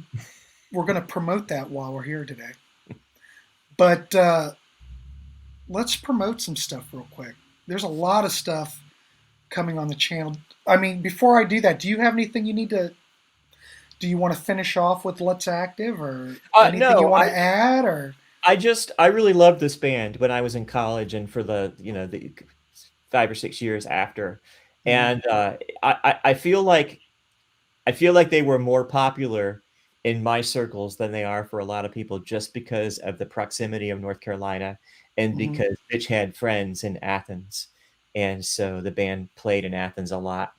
promote that while we're here today. But let's promote some stuff real quick. There's a lot of stuff coming on the channel. I mean, before I do that, do you have anything you need to? Do you want to finish off with Let's Active or anything No, you want to add? Or I really loved this band when I was in college and for the 5 or 6 years after, and I feel like I feel like they were more popular in my circles than they are for a lot of people, just because of the proximity of North Carolina and Hmm. because Mitch had friends in Athens, and so the band played in Athens a lot.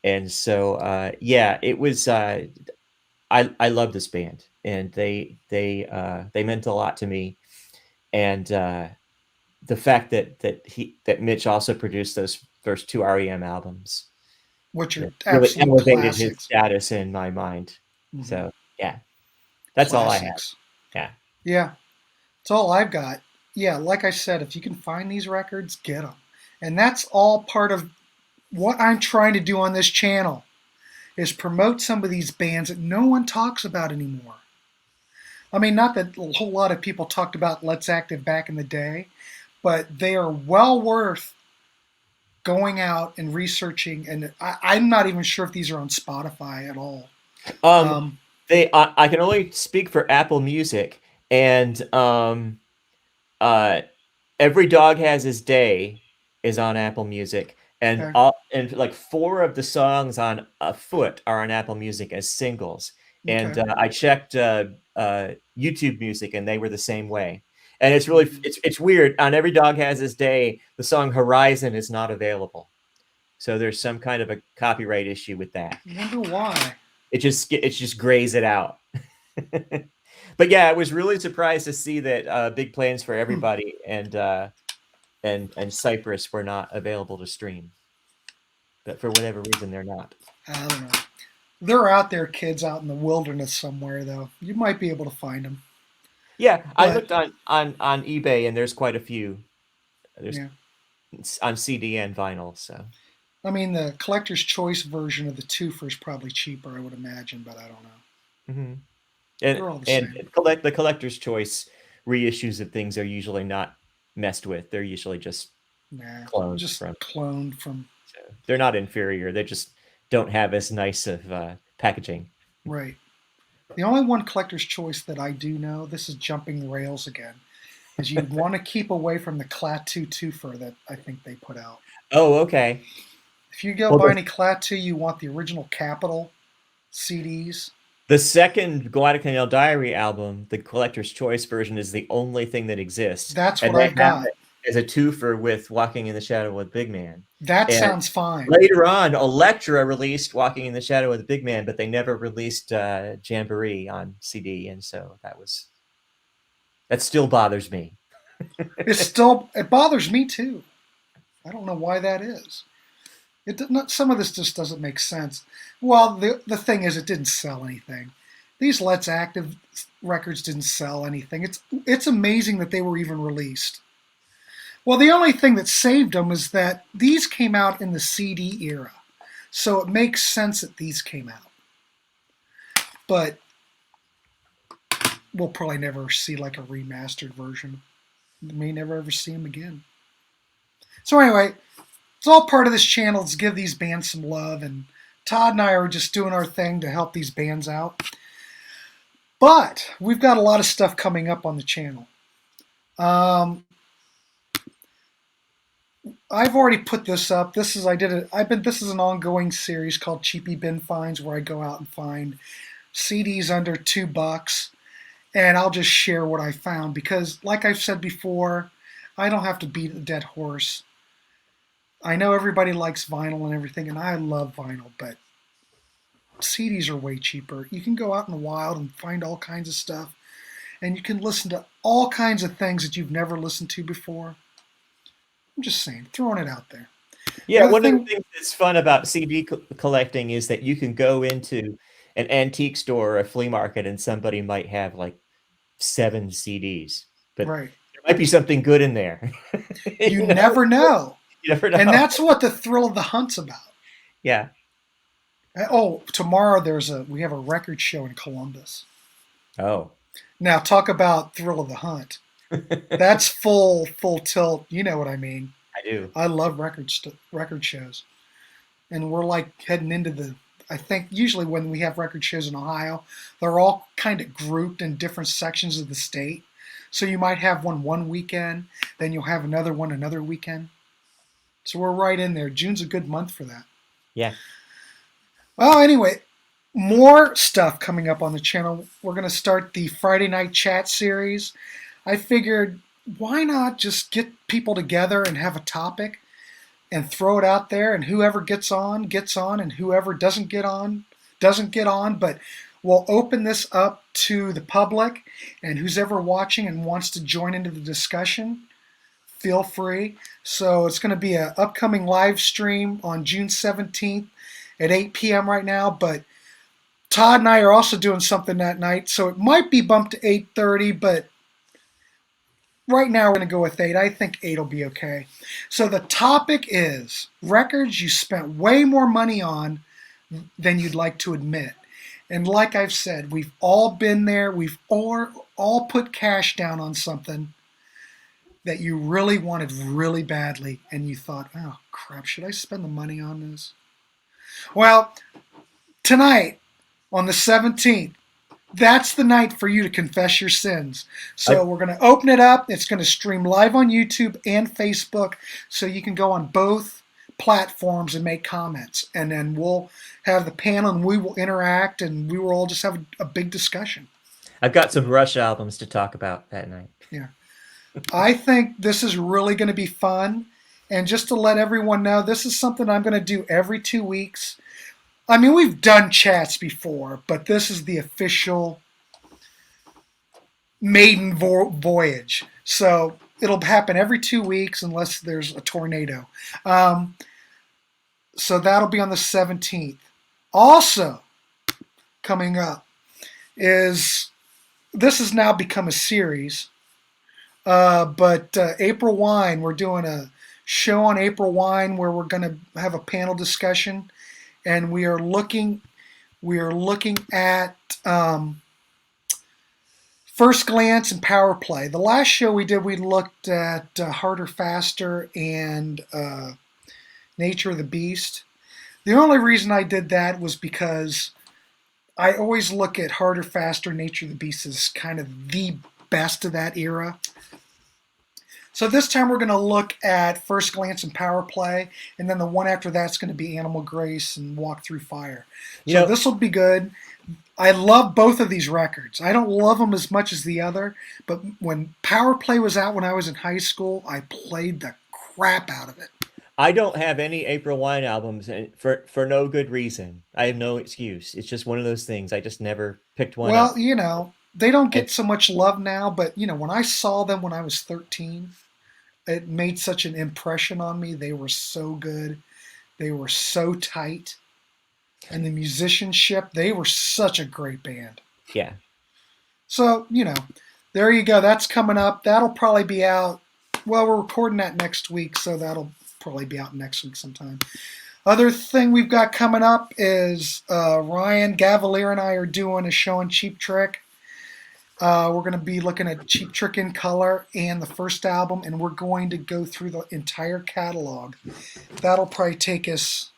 And so yeah, it was I love this band, and they meant a lot to me. And the fact that Mitch also produced those first two REM albums, Which are really absolute elevated his classics. status in my mind. Hmm. So yeah, that's all I have. Classics. Yeah. Yeah, it's all I've got. Yeah, like I said, if you can find these records, get them. And that's all part of what I'm trying to do on this channel is promote some of these bands that no one talks about anymore. I mean, not that a whole lot of people talked about Let's Active back in the day, but they are well worth going out and researching. And I'm not even sure if these are on Spotify at all. Um, Um, I can only speak for Apple Music, and uh, Every Dog Has His Day is on Apple Music, and okay, like four of the songs on Afoot are on Apple Music as singles. And okay. I checked YouTube Music, and they were the same way. And it's really Mhm. it's weird. On Every Dog Has His Day, the song Horizon is not available. So there's some kind of a copyright issue with that. I wonder why. It just grays it out. But yeah, I was really surprised to see that Big Plans for Hmm. Everybody and Cyprus were not available to stream. But for whatever reason, they're not. I don't know. They're out there, kids out in the wilderness somewhere, though. You might be able to find them. Yeah, I But looked on eBay, and there's quite a few. There's yeah, on CD and vinyl. So I mean, the collector's choice version of the twofer is probably cheaper, I would imagine, but I don't know. hmm and They're all the and same. the collector's choice reissues of things are usually not messed with. They're usually just Nah, clones just from. cloned from. So they're not inferior. They just don't have as nice of packaging. Right. The only one collector's choice that I do know, this is jumping the rails again, is you want to keep away from the Klaatu twofer that I think they put out. Oh, okay. If you go Well, buy any Klaatu, you want the original Capital CDs. the second Guadalcanal Diary album, the collector's choice version, is the only thing that exists, That's and what they I've have got. it as a twofer with Walking in the Shadow of the Big Man. That And sounds fine. later on, Elektra released Walking in the Shadow of the Big Man, but they never released Jamboree on CD, and so that still bothers me. It bothers me too. I don't know why that is. Some of this just doesn't make sense. Well, the thing is, it didn't sell anything. These Let's Active records didn't sell anything. It's amazing that they were even released. Well, the only thing that saved them is that these came out in the CD era, so it makes sense that these came out. But we'll probably never see like a remastered version. We may never ever see them again. So anyway, it's all part of this channel to give these bands some love, and Todd and I are just doing our thing to help these bands out. But we've got a lot of stuff coming up on the channel. I've already put this up. This is This is an ongoing series called Cheapy Bin Finds, where I go out and find CDs under $2, and I'll just share what I found because, like I've said before, I don't have to beat a dead horse. I know everybody likes vinyl and everything, and I love vinyl, but CDs are way cheaper. You can go out in the wild and find all kinds of stuff, and you can listen to all kinds of things that you've never listened to before. I'm just saying, throwing it out there. The Yeah, other one of the thing, things that's fun about CD collecting is that you can go into an antique store or a flea market, and somebody might have like 7 CDs, but right? there might be something good in there. You You know, never know, you never and know. that's what the thrill of the hunt's about. Yeah. Oh, tomorrow we have a record show in Columbus. Oh. Now talk about thrill of the hunt. That's full tilt. You know what I mean? I do. I love record shows, and we're like heading into the. I think usually when we have record shows in Ohio, they're all kind of grouped in different sections of the state. So you might have one weekend, then you'll have another one another weekend. So we're right in there. June's a good month for that. Yeah. Well, anyway, more stuff coming up on the channel. We're going to start the Friday night chat series. I figured, why not just get people together and have a topic and throw it out there, and whoever gets on, and whoever doesn't get on, doesn't get on. But we'll open this up to the public, and who's ever watching and wants to join into the discussion, feel free. So it's going to be an upcoming live stream on June 17th at 8 p.m. right now, but Todd and I are also doing something that night, so it might be bumped to 8:30, but right now we're going to go with 8. I think 8 will be okay. So the topic is records you spent way more money on than you'd like to admit. And like I've said, we've all been there. We've all put cash down on something that you really wanted really badly, and you thought, oh crap, should I spend the money on this? Well, tonight, on the 17th, that's the night for you to confess your sins. So we're going to open it up. It's going to stream live on YouTube and Facebook, so you can go on both platforms and make comments. And then we'll have the panel, and we will interact, and we will all just have a big discussion. I've got some Rush albums to talk about that night. Yeah. I think this is really going to be fun. And just to let everyone know, this is something I'm going to do every 2 weeks. I mean, we've done chats before, but this is the official maiden voyage. So it'll happen every 2 weeks unless there's a tornado. So that'll be on the 17th. Also, coming up is, this has now become a series, but April Wine, we're doing a show on April Wine where we're going to have a panel discussion. And we are looking at First Glance and Power Play. The last show we did, we looked at Harder, Faster, and Nature of the Beast. The only reason I did that was because I always look at Harder, Faster, Nature of the Beast as kind of the best of that era. So this time we're going to look at First Glance and Power Play, and then the one after that's going to be Animal Grace and Walk Through Fire. So this will be good. I love both of these records. I don't love them as much as the other, but when Power Play was out when I was in high school, I played the crap out of it. I don't have any April Wine albums, and for no good reason. I have no excuse. It's just one of those things. I just never picked one up. Well, you know, they don't get so much love now, but, you know, when I saw them when I was 13, it made such an impression on me. They were so good. They were so tight. And the musicianship, they were such a great band. Yeah. So, you know, there you go. That's coming up. That'll probably be out. Well, we're recording that next week, so that'll probably be out next week sometime. Other thing we've got coming up is Ryan Gavalier and I are doing a show on Cheap Trick. We're going to be looking at Cheap Trick in Color and the first album, and we're going to go through the entire catalog. That'll probably take us,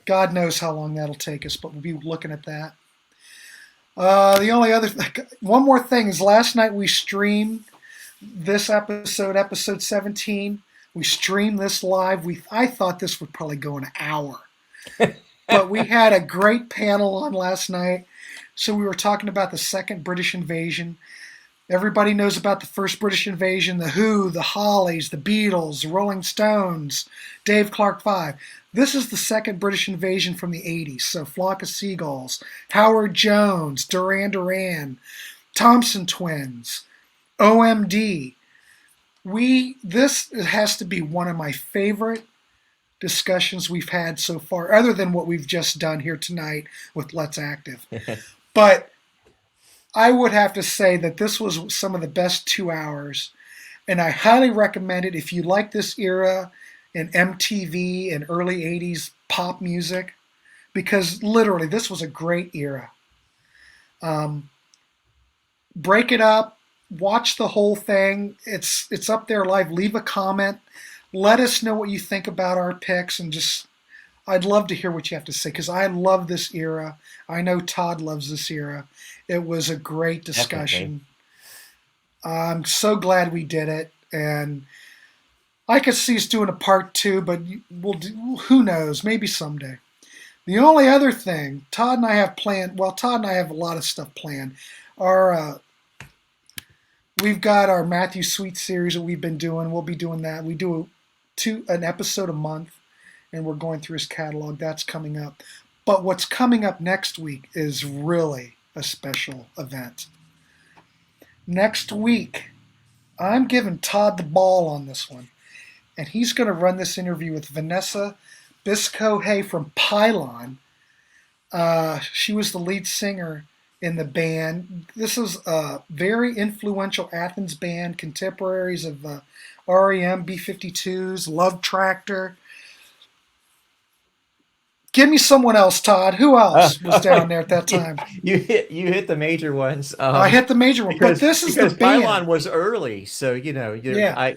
God knows how long that'll take us, but we'll be looking at that. The only other one more thing is last night we streamed this episode 17. We streamed this live. I thought this would probably go an hour, but we had a great panel on last night. So we were talking about the second British invasion. Everybody knows about the first British invasion, the Who, the Hollies, the Beatles, the Rolling Stones, Dave Clark 5. This is the second British invasion from the 80s. So Flock of Seagulls, Howard Jones, Duran Duran, Thompson Twins, OMD. This has to be one of my favorite discussions we've had so far, other than what we've just done here tonight with Let's Active. But I would have to say that this was some of the best 2 hours, and I highly recommend it if you like this era in MTV and early 80s pop music, because literally this was a great era. Break it up, watch the whole thing. It's up there live. Leave a comment. Let us know what you think about our picks, and just I'd love to hear what you have to say, because I love this era. I know Todd loves this era. It was a great discussion. Definitely. I'm so glad we did it, and I could see us doing a part 2, but we'll do, who knows, maybe someday. The only other thing Todd and I have planned, well, Todd and I have a lot of stuff planned. Our we've got our Matthew Sweet series that we've been doing. We'll be doing that. We do an episode a month, and we're going through his catalog. That's coming up. But what's coming up next week is really a special event. Next week, I'm giving Todd the ball on this one, and he's going to run this interview with Vanessa Bisco-Hay from Pylon. She was the lead singer in the band. This is a very influential Athens band, contemporaries of REM, B-52s, Love Tractor. Give me someone else, Todd. Who else was down there at that time? You hit the major ones. I hit the major one, but this is the band. Pylon was early, so Yeah.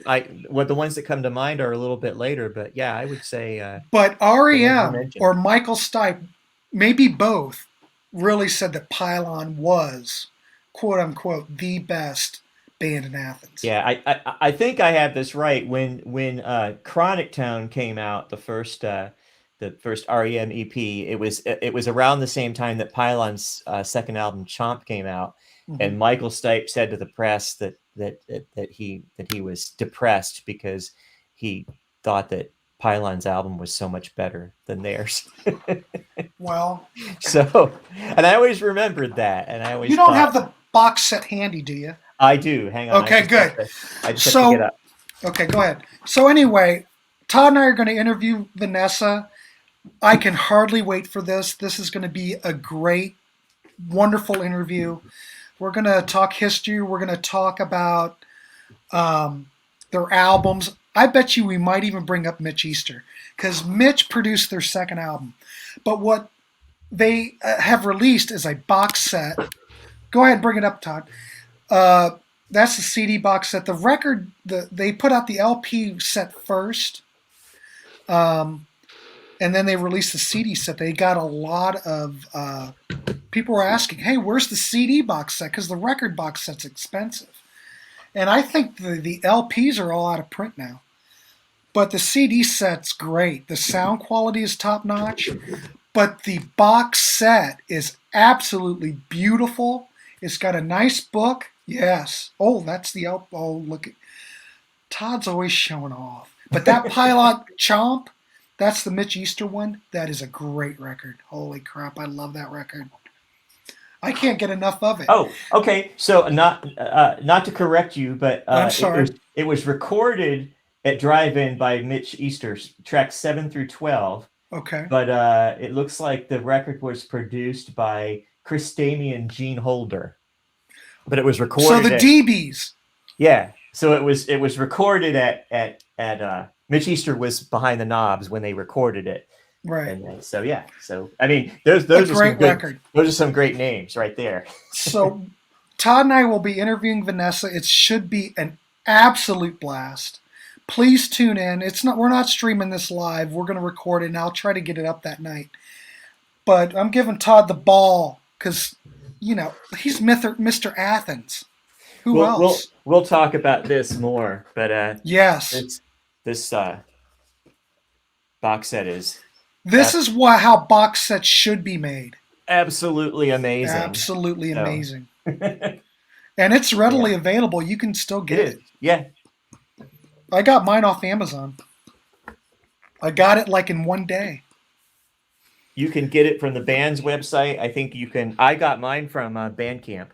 What the ones that come to mind are a little bit later, but yeah, I would say. But REM or Michael Stipe, maybe both, really said that Pylon was, quote unquote, the best band in Athens. Yeah, I think I have this right. When Chronic Town came out, the first REM EP, it was around the same time that Pylon's second album Chomp came out, and Michael Stipe said to the press that he was depressed because he thought that Pylon's album was so much better than theirs. Well, so, and I always remembered that, and I always you don't have the box set handy, do you? I do. Hang on. Okay, good. I just have to get up. Okay, go ahead. So anyway, Todd and I are going to interview Vanessa. I can hardly wait for this. This is going to be a great, wonderful interview. We're going to talk history. We're going to talk about their albums. I bet you we might even bring up Mitch Easter, because Mitch produced their second album. But what they have released is a box set. Go ahead and bring it up, Todd. That's the CD box set. The record, they put out the LP set first. And then they released the CD set. They got a lot of people were asking, hey, where's the CD box set? Because the record box set's expensive. And I think the LPs are all out of print now. But the CD set's great. The sound quality is top notch. But the box set is absolutely beautiful. It's got a nice book. Yes. Oh, that's the LP. Oh, look. Todd's always showing off. But that Pilot Chomp, that's the Mitch Easter one. That is a great record. Holy crap, I love that record. I can't get enough of it. Oh, okay. So not to correct you, but I'm sorry. It was recorded at Drive-In by Mitch Easter, tracks 7 through 12. Okay. But it looks like the record was produced by Chris Damian, Gene Holder. But it was recorded. So the DBs. Yeah. So it was recorded at Mitch Easter was behind the knobs when they recorded it. Right. And so yeah. So I mean, those are some good, those are some great names right there. So Todd and I will be interviewing Vanessa. It should be an absolute blast. Please tune in. We're not streaming this live. We're going to record it, and I'll try to get it up that night. But I'm giving Todd the ball because, he's Mr. Athens. Who else? We'll talk about this more, but yes, this box set is. This is how box sets should be made. Absolutely amazing. Absolutely amazing. And it's readily available. You can still get it. Yeah. I got mine off Amazon. I got it like in one day. You can get it from the band's website. I think you can. I got mine from Bandcamp,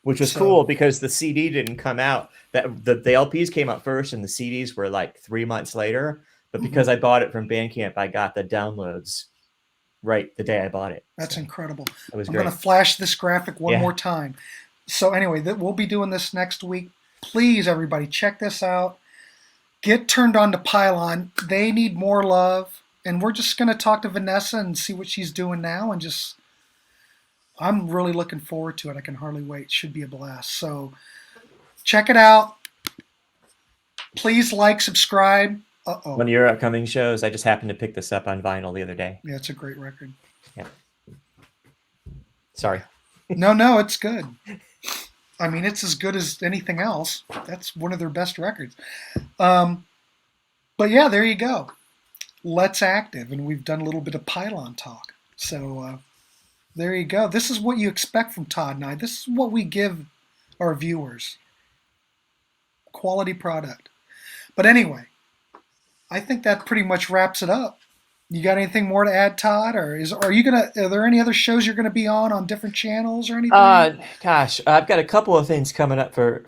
which was cool because the CD didn't come out. That the LPs came out first, and the CDs were like 3 months later. But because I bought it from Bandcamp, I got the downloads right the day I bought it. That's incredible. It was I'm great. going to flash this graphic one more time. So anyway, we'll be doing this next week. Please, everybody, check this out. Get turned on to Pylon. They need more love. And we're just going to talk to Vanessa and see what she's doing now. And I'm really looking forward to it. I can hardly wait. It should be a blast. So check it out. Please like, subscribe. One of your upcoming shows. I just happened to pick this up on vinyl the other day. Yeah, it's a great record. Yeah. Sorry. No, it's good. I mean, it's as good as anything else. That's one of their best records. But yeah, there you go. Let's Active, and we've done a little bit of pylon talk. So there you go. This is what you expect from Todd and I. This is what we give our viewers. Quality product. But anyway, I think that pretty much wraps it up. You got anything more to add, Todd? Or are there any other shows you're gonna be on different channels or anything? Gosh, I've got a couple of things coming up for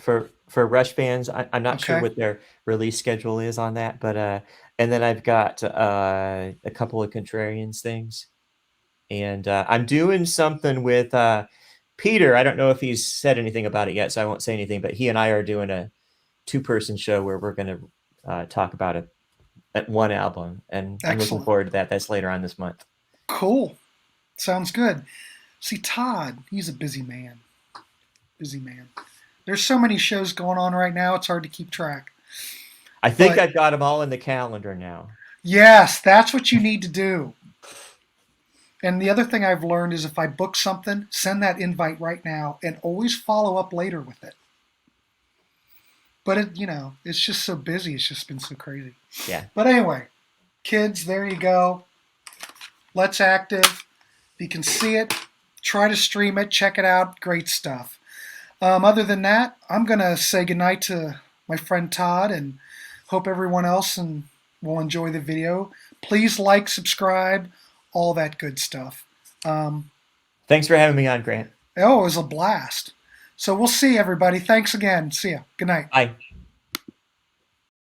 Rush fans. I'm not sure Okay. what their release schedule is on that, but and then I've got a couple of Contrarians things, and I'm doing something with Peter. I don't know if he's said anything about it yet, so I won't say anything. But he and I are doing a two-person show where we're going to talk about one album, and I'm looking Excellent. forward to that. That's later on this month. Cool. Sounds good. See, Todd, he's a busy man. Busy man. There's so many shows going on right now, it's hard to keep track. I think But I've got them all in the calendar now. yes, that's what you need to do. And the other thing I've learned is if I book something, send that invite right now and always follow up later with it. But it's just so busy. It's just been so crazy. Yeah. But anyway, kids, there you go. Let's Active. If you can see it, try to stream it, check it out. Great stuff. Other than that, I'm going to say goodnight to my friend Todd and hope everyone else will enjoy the video. Please like, subscribe, all that good stuff. Thanks for having me on, Grant. It was a blast. So we'll see everybody. Thanks again. See ya. Good night. Bye.